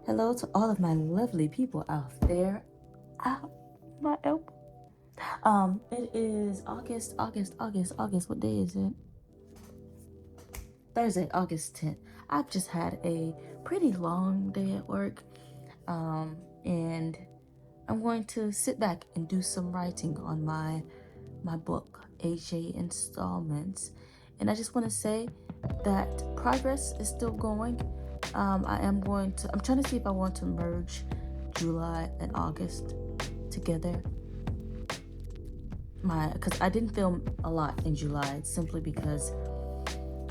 Hello to all of my lovely people out there. Ow, my elbow. It is August. What day is it? Thursday, August 10th. I've just had a pretty long day at work. And I'm going to sit back and do some writing on my book, AJ Installments. And I just want to say that progress is still going. I'm trying to see if I want to merge July and August together. Because I didn't film a lot in July simply because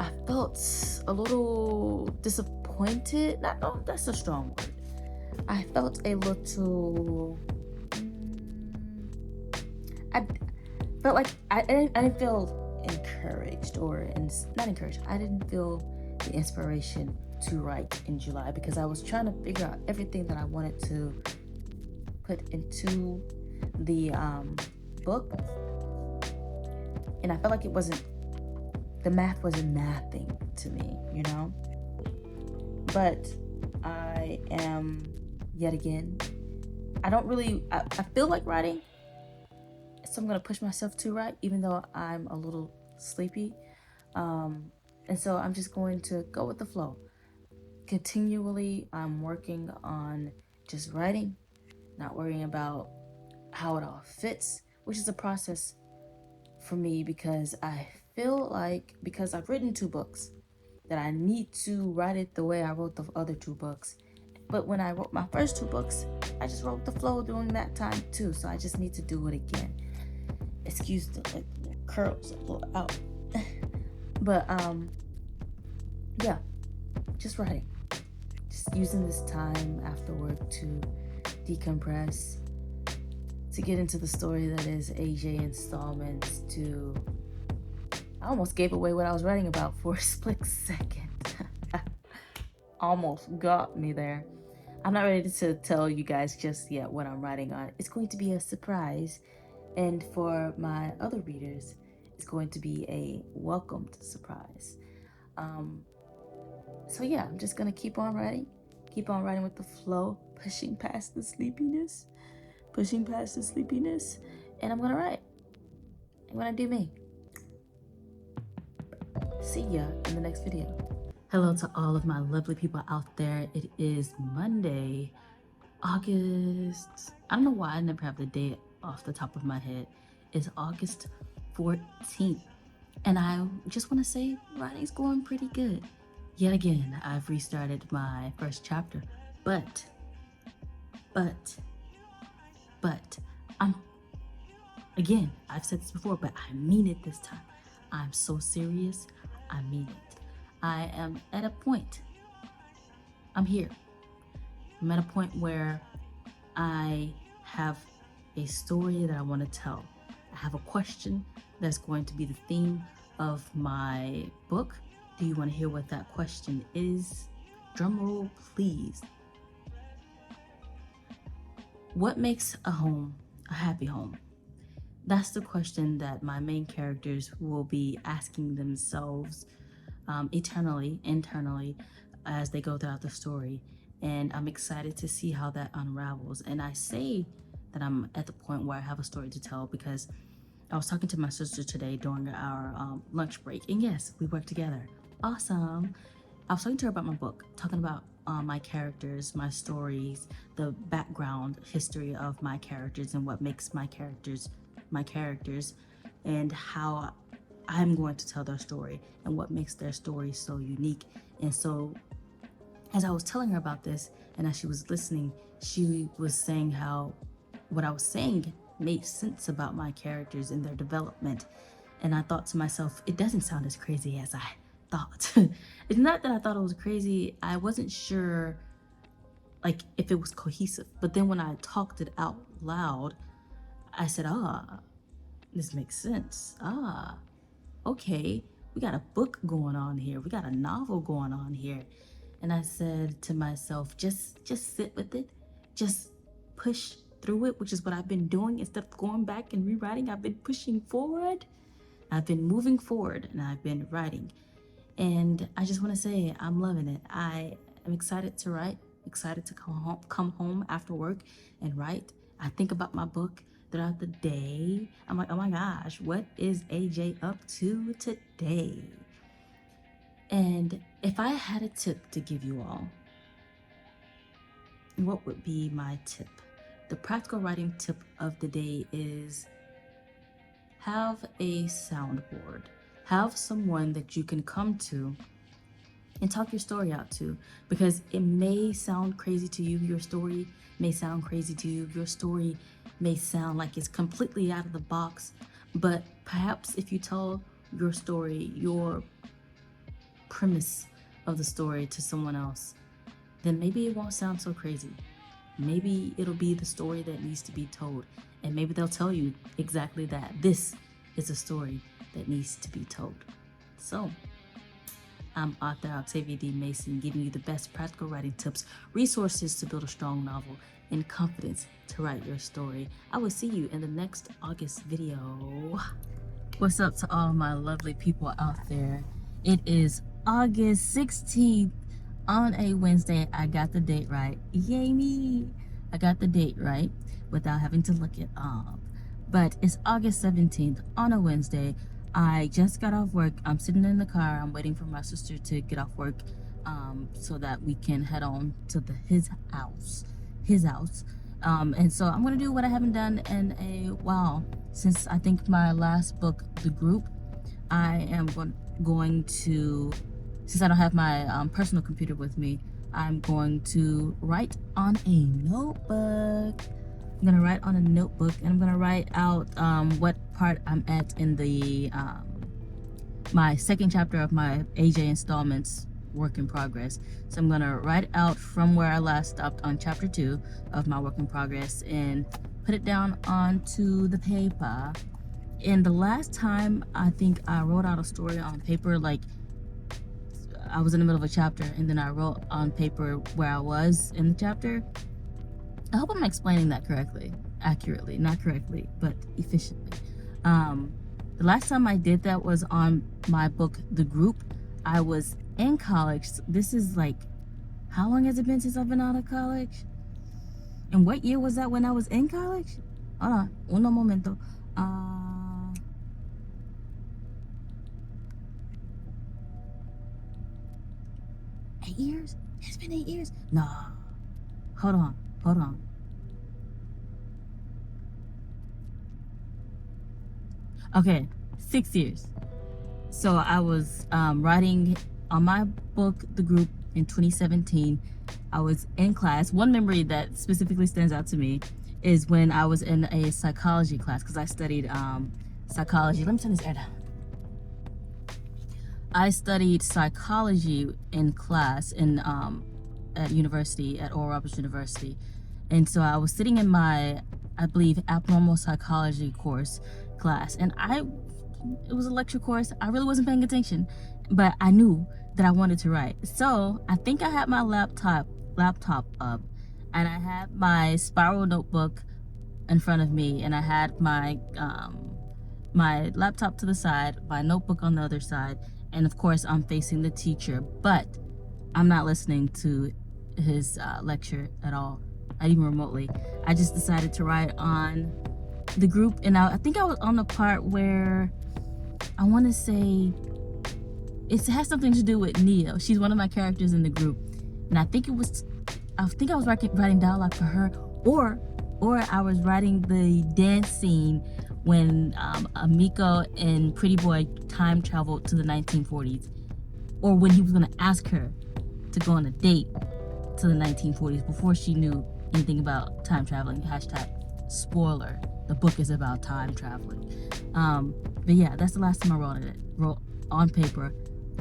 I felt a little disappointed. That's a strong word. I felt a little. I felt like I didn't feel encouraged not encouraged. I didn't feel the inspiration to write in July because I was trying to figure out everything that I wanted to put into the book, and I felt like the math wasn't mathing to me, But I am yet again. I feel like writing, so I'm gonna push myself to write, even though I'm a little sleepy. And so I'm just going to go with the flow. Continually, I'm working on just writing, not worrying about how it all fits, which is a process for me because I feel like, because I've written 2 books, that I need to write it the way I wrote the other 2 books. But when I wrote my first 2 books, I just wrote the flow during that time too, so I just need to do it again. Excuse the curls a little out. But yeah, just writing. Just using this time after work to decompress, to get into the story that is AJ Installments. I almost gave away what I was writing about for a split second. Almost got me there. I'm not ready to tell you guys just yet what I'm writing on. It's going to be a surprise. And for my other readers, it's going to be a welcomed surprise. So yeah, I'm just gonna keep on writing with the flow, pushing past the sleepiness, and I'm gonna write. I'm gonna do me. See ya in the next video. Hello to all of my lovely people out there. It is Monday, August. I don't know why I never have the date off the top of my head. It's August 14th. And I just want to say writing's going pretty good. Yet again, I've restarted my first chapter, but I've said this before, but I mean it this time. I'm so serious, I mean it. I am at a point, I'm here. I'm at a point where I have a story that I want to tell. I have a question that's going to be the theme of my book. Do you want to hear what that question is? Drum roll, please. What makes a home a happy home? That's the question that my main characters will be asking themselves internally, as they go throughout the story. And I'm excited to see how that unravels. And I say that I'm at the point where I have a story to tell because I was talking to my sister today during our lunch break. And yes, we work together. Awesome. I was talking to her about my book, talking about my characters, my stories, the background history of my characters and what makes my characters, and how I'm going to tell their story and what makes their story so unique. And so as I was telling her about this and as she was listening, she was saying how what I was saying made sense about my characters and their development. And I thought to myself, it doesn't sound as crazy as I thought. It's not that I thought it was crazy. I wasn't sure like if it was cohesive. But then when I talked it out loud, I said, this makes sense. Okay, we got a book going on here. We got a novel going on here. And I said to myself, just sit with it. Just push through it, which is what I've been doing. Instead of going back and rewriting, I've been pushing forward. I've been moving forward and I've been writing. And I just want to say I'm loving it. I am excited to write, excited to come home after work and write. I think about my book throughout the day. I'm like, oh my gosh, what is AJ up to today? And if I had a tip to give you all, what would be my tip? The practical writing tip of the day is have a soundboard. Have someone that you can come to and talk your story out to, because it may sound crazy to you. Your story may sound crazy to you. Your story may sound like it's completely out of the box, but perhaps if you tell your story, your premise of the story to someone else, then maybe it won't sound so crazy. Maybe it'll be the story that needs to be told, and maybe they'll tell you exactly that. This is a story that needs to be told. So, I'm author Octavia D. Mason, giving you the best practical writing tips, resources to build a strong novel, and confidence to write your story. I will see you in the next August video. What's up to all my lovely people out there? It is August 16th on a Wednesday. I got the date right. Yay me! I got the date right without having to look it up. But it's August 17th on a Wednesday. I just got off work. I'm sitting in the car. I'm waiting for my sister to get off work so that we can head on to his house. And so I'm going to do what I haven't done in a while. Since I think my last book, The Group, I am going to, since I don't have my personal computer with me, I'm going to write on a notebook. I'm going to write on a notebook, and I'm going to write out what part I'm at in the my second chapter of my AJ installments work in progress. So I'm going to write out from where I last stopped on chapter 2 of my work in progress and put it down onto the paper. And the last time I think I wrote out a story on paper, like I was in the middle of a chapter and then I wrote on paper where I was in the chapter. I hope I'm explaining that accurately, not correctly, but efficiently. The last time I did that was on my book, The Group. I was in college. This is like, how long has it been since I've been out of college? And what year was that when I was in college? Hold on, uno momento. 8 years? It's been 8 years? No. Hold on. Okay, 6 years. So I was writing on my book, The Group, in 2017. I was in class. One memory that specifically stands out to me is when I was in a psychology class, because I studied psychology. Let me turn this air down. I studied psychology in class at university, at Oral Roberts University. And so I was sitting in my, I believe, abnormal psychology class. And it was a lecture course. I really wasn't paying attention, but I knew that I wanted to write. So I think I had my laptop up, and I had my spiral notebook in front of me, and I had my laptop to the side, my notebook on the other side, and of course I'm facing the teacher, but I'm not listening to his lecture at all, not even remotely. I just decided to write on The Group, and I think I was on the part where I want to say it has something to do with Neo. She's one of my characters in The Group, and I think I was writing dialogue for her, or I was writing the dance scene when Amiko and Pretty Boy time traveled to the 1940s, or when he was going to ask her to go on a date to the 1940s before she knew anything about time traveling. # spoiler, the book is about time traveling. But yeah, that's the last time I wrote on paper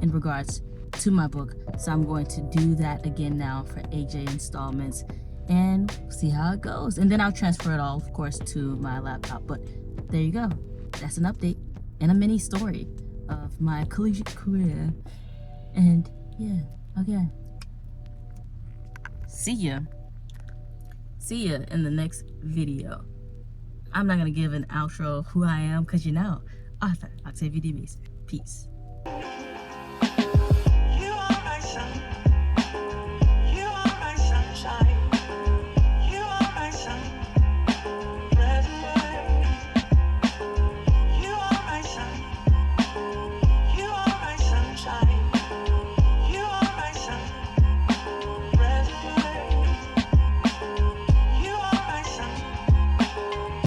in regards to my book. So I'm going to do that again now for AJ installments and see how it goes. And then I'll transfer it all, of course, to my laptop. But there you go. That's an update and a mini story of my collegiate career. And yeah, okay. See ya in the next video. I'm not gonna give an outro of who I am, because author Octavia D. Mason. Peace.